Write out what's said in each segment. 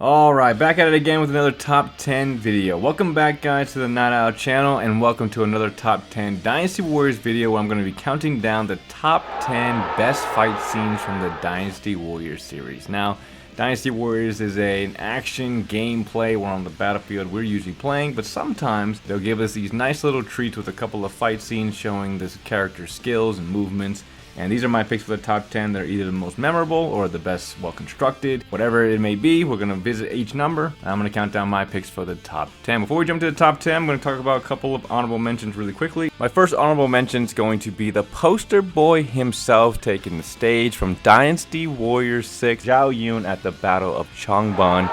Alright, back at it again with another top 10 video. Welcome back guys to the Night Owl channel, and welcome to another top 10 Dynasty Warriors video where I'm going to be counting down the top 10 best fight scenes from the Dynasty Warriors series. Now, Dynasty Warriors is an action gameplay where on the battlefield we're usually playing, but sometimes they'll give us these nice little treats with a couple of fight scenes showing this character's skills and movements. And these are my picks for the top 10. They're either the most memorable or the best well-constructed. Whatever it may be, we're going to visit each number. I'm going to count down my picks for the top 10. Before we jump to the top 10, I'm going to talk about a couple of honorable mentions really quickly. My first honorable mention is going to be the poster boy himself taking the stage from Dynasty Warriors 6, Zhao Yun at the Battle of Changban.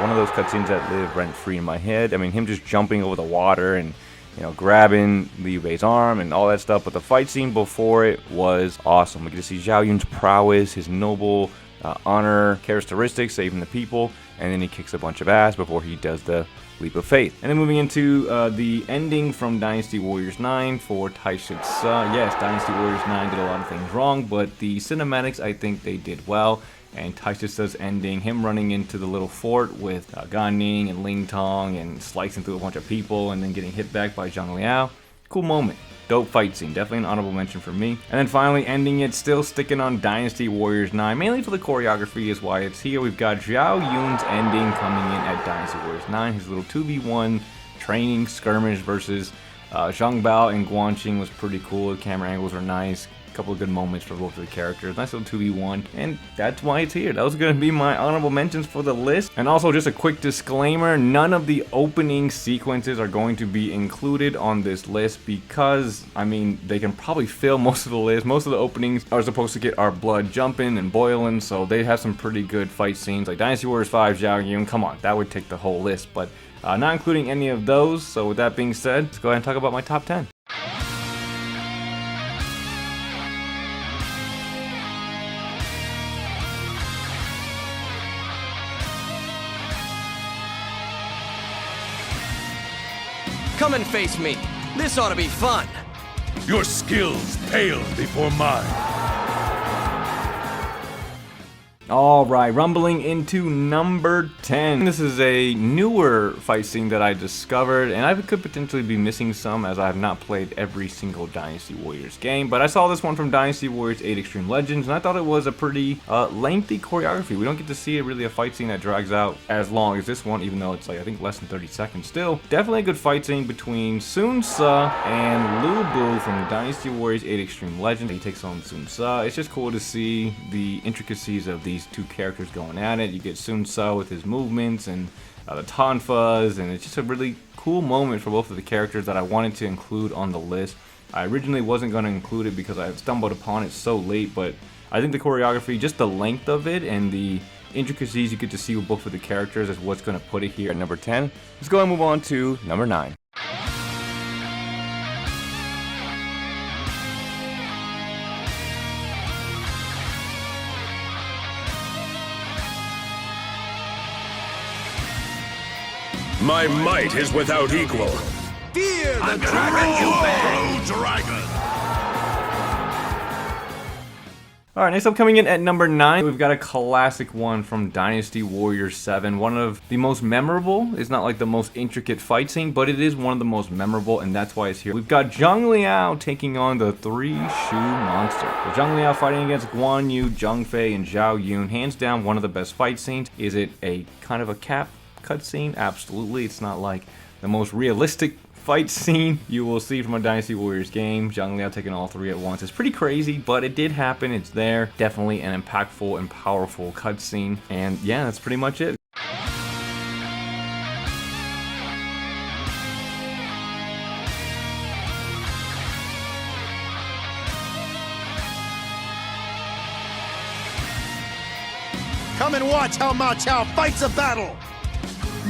One of those cutscenes that live rent-free in my head. I mean, him just jumping over the water and grabbing Liu Bei's arm and all that stuff, but the fight scene before it was awesome. We get to see Zhao Yun's prowess, his noble honor characteristics, saving the people, and then he kicks a bunch of ass before he does the leap of faith. And then moving into the ending from Dynasty Warriors 9 for Taishitsa. Yes, Dynasty Warriors 9 did a lot of things wrong, but the cinematics, I think they did well. And Taishitsa's ending, him running into the little fort with Gan Ning and Ling Tong and slicing through a bunch of people and then getting hit back by Zhang Liao. Cool moment. Dope fight scene. Definitely an honorable mention for me. And then finally ending it, still sticking on Dynasty Warriors 9, mainly for the choreography is why it's here. We've got Zhao Yun's ending coming in at Dynasty Warriors 9. His little 2v1 training skirmish versus Zhang Bao and Guanqing was pretty cool. The camera angles were nice. Couple of good moments for both of the characters. Nice little 2v1, and that's why it's here. That was going to be my honorable mentions for the list. And also just a quick disclaimer, none of the opening sequences are going to be included on this list because, I mean, they can probably fill most of the list. Most of the openings are supposed to get our blood jumping and boiling, so they have some pretty good fight scenes. Like Dynasty Warriors 5, Zhao Yun, come on, that would take the whole list, but not including any of those. So with that being said, let's go ahead and talk about my top 10. Come and face me. This ought to be fun. Your skills pale before mine. Alright, rumbling into number 10. This is a newer fight scene that I discovered, and I could potentially be missing some as I have not played every single Dynasty Warriors game, but I saw this one from Dynasty Warriors 8 Extreme Legends, and I thought it was a pretty lengthy choreography. We don't get to see really a fight scene that drags out as long as this one, even though it's like, I think, less than 30 seconds. Still, definitely a good fight scene between Sun Ce and Lu Bu from Dynasty Warriors 8 Extreme Legends. He takes on Sun Ce. It's just cool to see the intricacies of these two characters going at it. You get Sun Ce with his movements and the tonfas, and it's just a really cool moment for both of the characters that I wanted to include on the list. I originally wasn't going to include it because I had stumbled upon it so late, but I think the choreography, just the length of it and the intricacies you get to see with both of the characters is what's going to put it here at number 10. Let's go ahead and move on to number 9. My might is without equal. Fear the I'm gonna dragon, you bad. dragon. Alright, next up coming in at number 9, we've got a classic one from Dynasty Warriors 7. One of the most memorable. It's not like the most intricate fight scene, but it is one of the most memorable, and that's why it's here. We've got Zhang Liao taking on the Three-Shoe Monster. With Zhang Liao fighting against Guan Yu, Zhang Fei, and Zhao Yun. Hands down, one of the best fight scenes. Is it a kind of a cutscene? Absolutely. It's not like the most realistic fight scene you will see from a Dynasty Warriors game. Zhang Liao taking all three at once. It's pretty crazy, but it did happen. It's there. Definitely an impactful and powerful cutscene. And yeah, that's pretty much it. Come and watch how Ma Chao fights a battle.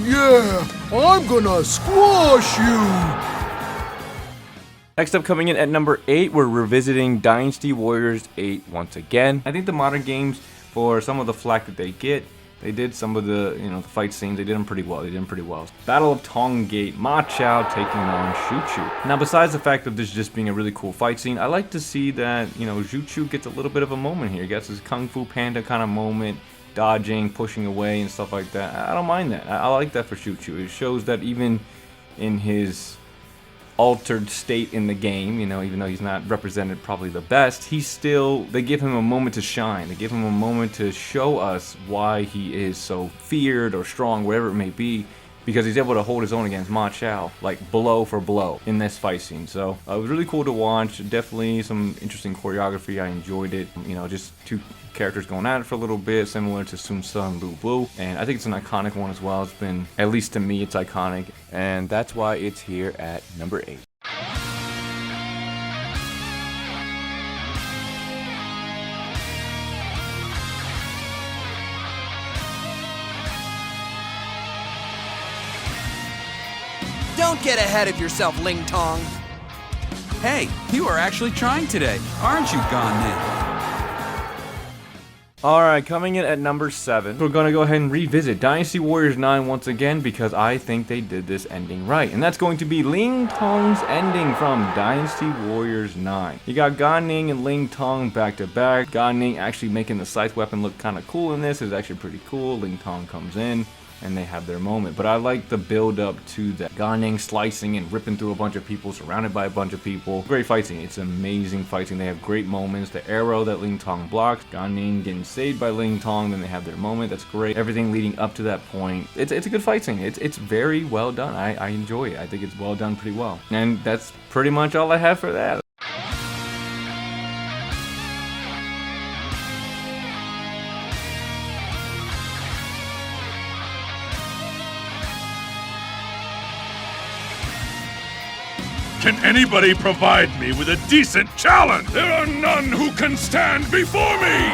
Yeah, I'm gonna squash you! Next up coming in at number 8, we're revisiting Dynasty Warriors 8 once again. I think the modern games, for some of the flack that they get, they did some of the, the fight scenes, they did them pretty well. Battle of Tong Gate, Ma Chao taking on Xu Chu. Now, besides the fact of this just being a really cool fight scene, I like to see that, Xu Chu gets a little bit of a moment here. He gets his Kung Fu Panda kind of moment. dodging, pushing away, and stuff like that. I don't mind that. I like that for Chuchu. It shows that even in his altered state in the game, you know, even though he's not represented probably the best, they give him a moment to shine. They give him a moment to show us why he is so feared or strong, whatever it may be, because he's able to hold his own against Ma Chao, like blow for blow in this fight scene. So it was really cool to watch. Definitely some interesting choreography. I enjoyed it. You know, just two characters going at it for a little bit, similar to Sun Tzu and Lu Bu. And I think it's an iconic one as well. It's been, at least to me, it's iconic. And that's why it's here at number 8. Don't get ahead of yourself, Ling Tong. Hey, you are actually trying today, aren't you, Gan? Alright, coming in at number 7, we're going to go ahead and revisit Dynasty Warriors 9 once again because I think they did this ending right. And that's going to be Ling Tong's ending from Dynasty Warriors 9. You got Gan Ning and Ling Tong back to back. Gan Ning actually making the scythe weapon look kind of cool in this. It's actually pretty cool. Ling Tong comes in and they have their moment. But I like the build up to that. Gan Ning slicing and ripping through a bunch of people, surrounded by a bunch of people. Great fighting. It's amazing fighting. They have great moments. The arrow that Ling Tong blocks, Gan Ning getting saved by Ling Tong, then they have their moment. That's great. Everything leading up to that point. It's a good fight scene. It's very well done. I enjoy it. I think it's well done pretty well. And that's pretty much all I have for that. Can anybody provide me with a decent challenge? There are none who can stand before me!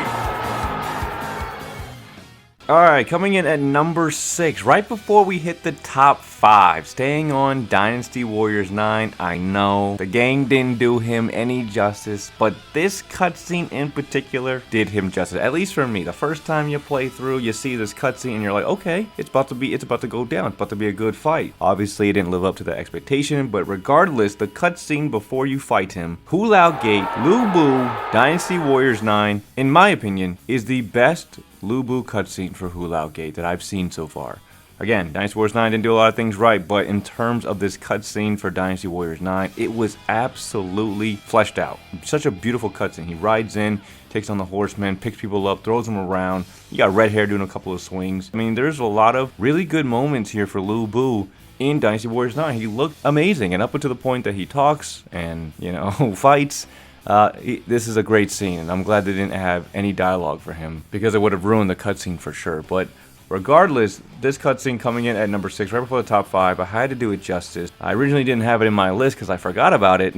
Alright, coming in at number 6, right before we hit the top 5, staying on Dynasty Warriors 9. I know the game didn't do him any justice, but this cutscene in particular did him justice, at least for me. The first time you play through, you see this cutscene and you're like, okay, it's about to go down, it's about to be a good fight. Obviously, it didn't live up to the expectation, but regardless, the cutscene before you fight him, Hulao Gate, Lu Bu, Dynasty Warriors 9, in my opinion, is the best Lu Bu cutscene for Hulao Gate that I've seen so far. Again, Dynasty Warriors 9 didn't do a lot of things right, but in terms of this cutscene for Dynasty Warriors 9, it was absolutely fleshed out. Such a beautiful cutscene. He rides in, takes on the horsemen, picks people up, throws them around. You got Red Hair doing a couple of swings. I mean, there's a lot of really good moments here for Lu Bu in Dynasty Warriors 9. He looked amazing, and up until the point that he talks and, you know, fights. This is a great scene, and I'm glad they didn't have any dialogue for him because it would have ruined the cutscene for sure. But regardless, this cutscene coming in at number 6, right before the top 5, I had to do it justice. I originally didn't have it in my list because I forgot about it,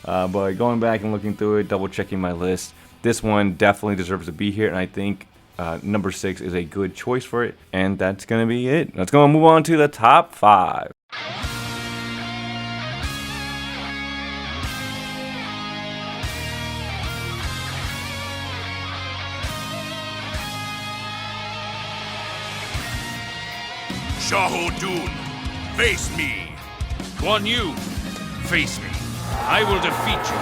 but going back and looking through it, double checking my list, this one definitely deserves to be here, and I think number 6 is a good choice for it, and that's gonna be it. Let's go and move on to the top 5. Xiahou Dun, face me. Guan Yu, face me. I will defeat you.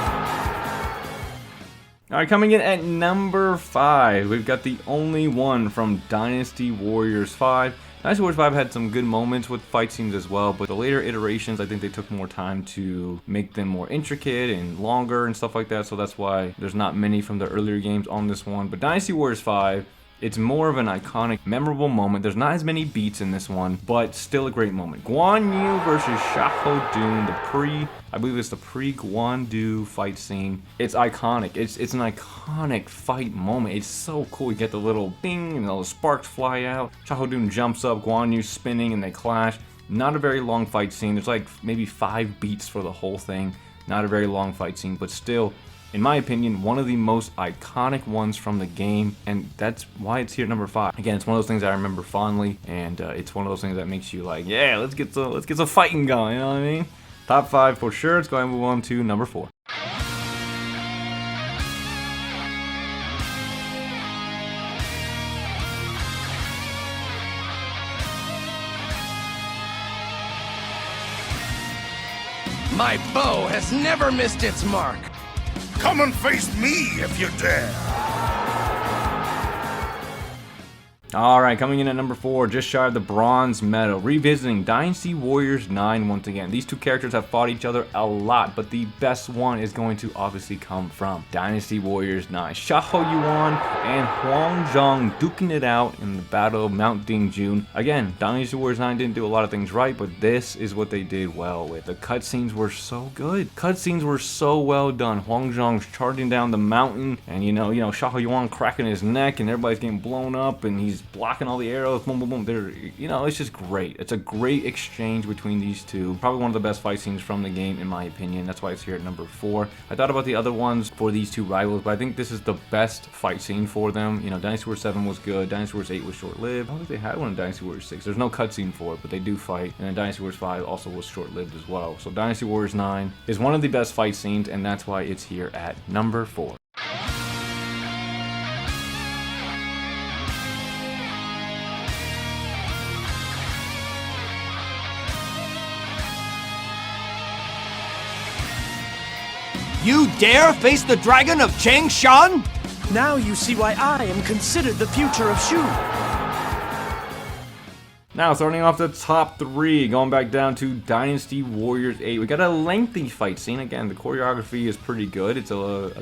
Alright, coming in at number 5, we've got the only one from Dynasty Warriors 5. Dynasty Warriors 5 had some good moments with fight scenes as well, but the later iterations, I think they took more time to make them more intricate and longer and stuff like that, so that's why there's not many from the earlier games on this one. But Dynasty Warriors 5, it's more of an iconic, memorable moment. There's not as many beats in this one, but still a great moment. Guan Yu versus Xiahou Dun, I believe it's the pre-Guan Du fight scene. It's iconic. It's an iconic fight moment. It's so cool. You get the little bing and all the sparks fly out. Xiahou Dun jumps up, Guan Yu spinning, and they clash. Not a very long fight scene. There's like maybe 5 beats for the whole thing. Not a very long fight scene, but still, in my opinion, one of the most iconic ones from the game, and that's why it's here at number 5. Again, it's one of those things I remember fondly, and it's one of those things that makes you like, yeah, let's get some fighting going, you know what I mean? Top 5 for sure. Let's go ahead and move on to number 4. My bow has never missed its mark. Come and face me if you dare. Alright, coming in at number 4, just shy of the bronze medal, revisiting Dynasty Warriors 9 once again. These two characters have fought each other a lot, but the best one is going to obviously come from Dynasty Warriors 9. Xiahou Yuan and Huang Zhang duking it out in the Battle of Mount Dingjun. Again, Dynasty Warriors 9 didn't do a lot of things right, but this is what they did well with. The cutscenes were so good. Cutscenes were so well done. Huang Zhang's charging down the mountain, and Xiahou Yuan cracking his neck, and everybody's getting blown up, and he's blocking all the arrows, boom, boom, boom. It's just great. It's a great exchange between these two. Probably one of the best fight scenes from the game, in my opinion. That's why it's here at number 4. I thought about the other ones for these two rivals, but I think this is the best fight scene for them. Dynasty Warriors 7 was good. Dynasty Warriors 8 was short-lived. I don't think they had one in Dynasty Warriors 6. There's no cutscene for it, but they do fight. And then Dynasty Warriors 5 also was short-lived as well. So Dynasty Warriors 9 is one of the best fight scenes, and that's why it's here at number 4. You dare face the dragon of Changshan? Now you see why I am considered the future of Shu. Now, starting off the top 3, going back down to Dynasty Warriors 8. We got a lengthy fight scene. Again, the choreography is pretty good. I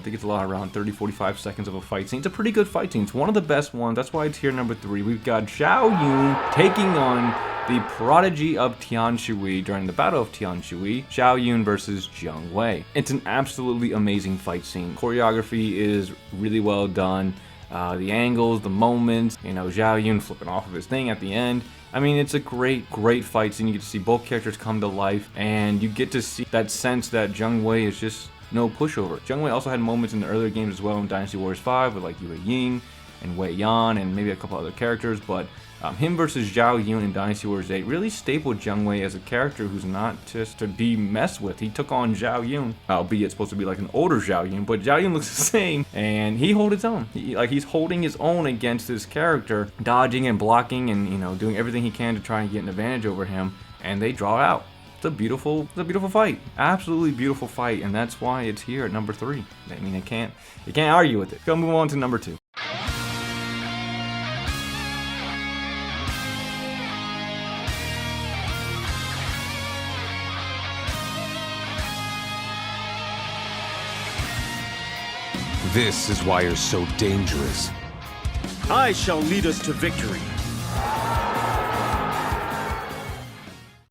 think it's a lot around 30-45 seconds of a fight scene. It's a pretty good fight scene. It's one of the best ones. That's why it's here number 3. We've got Xiao Yun taking on the prodigy of Tianshui during the Battle of Tianshui, Xiao Yun versus Zheng Wei. It's an absolutely amazing fight scene. Choreography is really well done. The angles, the moments, Xiao Yun flipping off of his thing at the end. I mean, it's a great fight scene. You get to see both characters come to life, and you get to see that sense that Zheng Wei is just no pushover. Zheng Wei also had moments in the earlier games as well in Dynasty Warriors 5 with like Yue Ying and Wei Yan and maybe a couple other characters, but him versus Xiao Yun in Dynasty Warriors 8 really stapled Zheng Wei as a character who's not just to be messed with. He took on Xiao Yun, albeit supposed to be like an older Xiao Yun, but Xiao Yun looks the same, and he held his own. He's holding his own against this character, dodging and blocking and doing everything he can to try and get an advantage over him, and they draw out. It's a beautiful fight. Absolutely beautiful fight, and that's why it's here at number 3. I mean, you can't argue with it. Go move on to number 2. This is why you're so dangerous. I shall lead us to victory.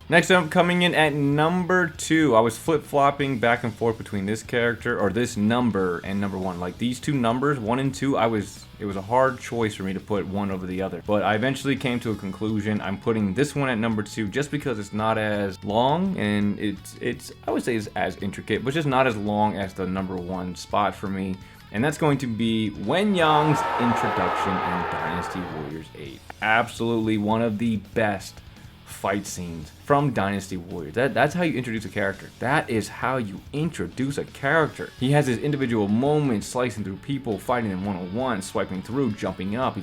Next up, coming in at number 2, I was flip-flopping back and forth between this character, or this number, and number 1. Like, these two numbers, 1 and 2, it was a hard choice for me to put one over the other. But I eventually came to a conclusion. I'm putting this one at number 2 just because it's not as long, and it's I would say it's as intricate, but just not as long as the number 1 spot for me. And that's going to be Wen Yang's introduction in Dynasty Warriors 8. Absolutely one of the best fight scenes from Dynasty Warriors. That's how you introduce a character. That is how you introduce a character. He has his individual moments, slicing through people, fighting in one-on-one, swiping through, jumping up.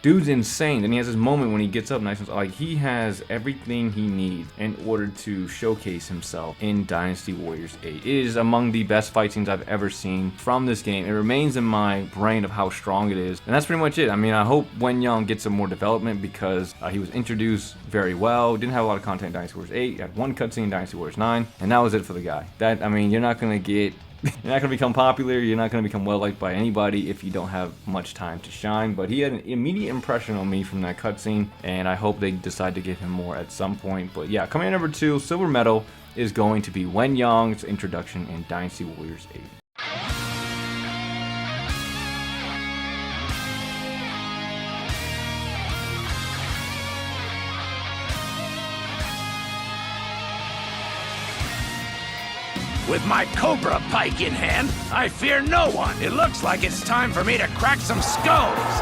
Dude's insane. Then he has his moment when he gets up nice and like he has everything he needs in order to showcase himself in Dynasty Warriors 8. It is among the best fight scenes I've ever seen from this game. It remains in my brain of how strong it is. And that's pretty much it. I mean, I hope Wen Yang gets some more development because he was introduced very well. Didn't have a lot of content in Dynasty Warriors 8. Had one cutscene in Dynasty Warriors 9, and that was it for the guy. You're not gonna become popular. You're not gonna become well liked by anybody if you don't have much time to shine. But he had an immediate impression on me from that cutscene, and I hope they decide to give him more at some point. But yeah, coming in number 2, silver medal is going to be Wen Yang's introduction in Dynasty Warriors 8. With my Cobra Pike in hand, I fear no one. It looks like it's time for me to crack some skulls.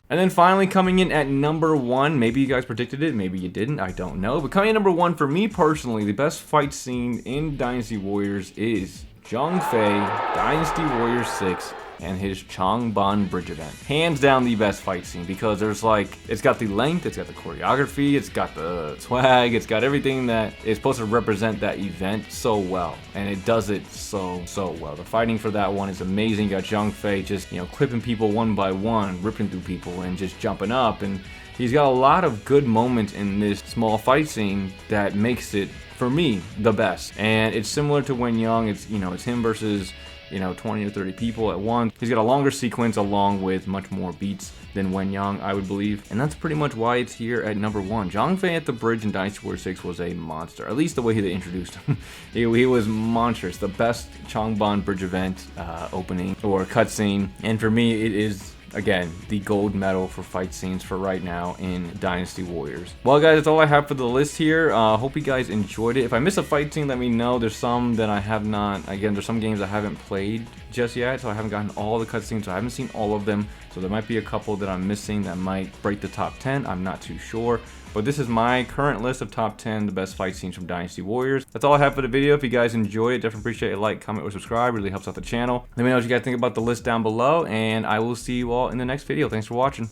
And then finally coming in at number 1, maybe you guys predicted it, maybe you didn't, I don't know. But coming in number 1 for me personally, the best fight scene in Dynasty Warriors is Zhang Fei, Dynasty Warriors 6, and his Changban Bridge event. Hands down the best fight scene, because there's like, it's got the length, it's got the choreography, it's got the swag, it's got everything that is supposed to represent that event so well, and it does it so well. The fighting for that one is amazing. You got Zhang Fei just, you know, clipping people one by one, ripping through people and just jumping up, and he's got a lot of good moments in this small fight scene that makes it, for me, the best. And it's similar to Wen Yang. It's, you know, it's him versus, you know, 20 or 30 people at once. He's got a longer sequence along with much more beats than Wen Yang, I would believe. And that's pretty much why it's here at number 1. Zhang Fei at the bridge in Dynasty Warriors 6 was a monster. At least the way they introduced him. he was monstrous. The best Changban Bridge event opening or cutscene. And for me, it is, again, the gold medal for fight scenes for right now in Dynasty Warriors. Well, guys, that's all I have for the list here. Hope you guys enjoyed it. If I miss a fight scene, let me know. There's some that I have not, again, there's some games I haven't played just yet, so I haven't gotten all the cutscenes, so I haven't seen all of them. So there might be a couple that I'm missing that might break the top 10. I'm not too sure. But this is my current list of top 10, the best fight scenes from Dynasty Warriors. That's all I have for the video. If you guys enjoyed it, definitely appreciate a like, comment, or subscribe. It really helps out the channel. Let me know what you guys think about the list down below, and I will see you all in the next video. Thanks for watching.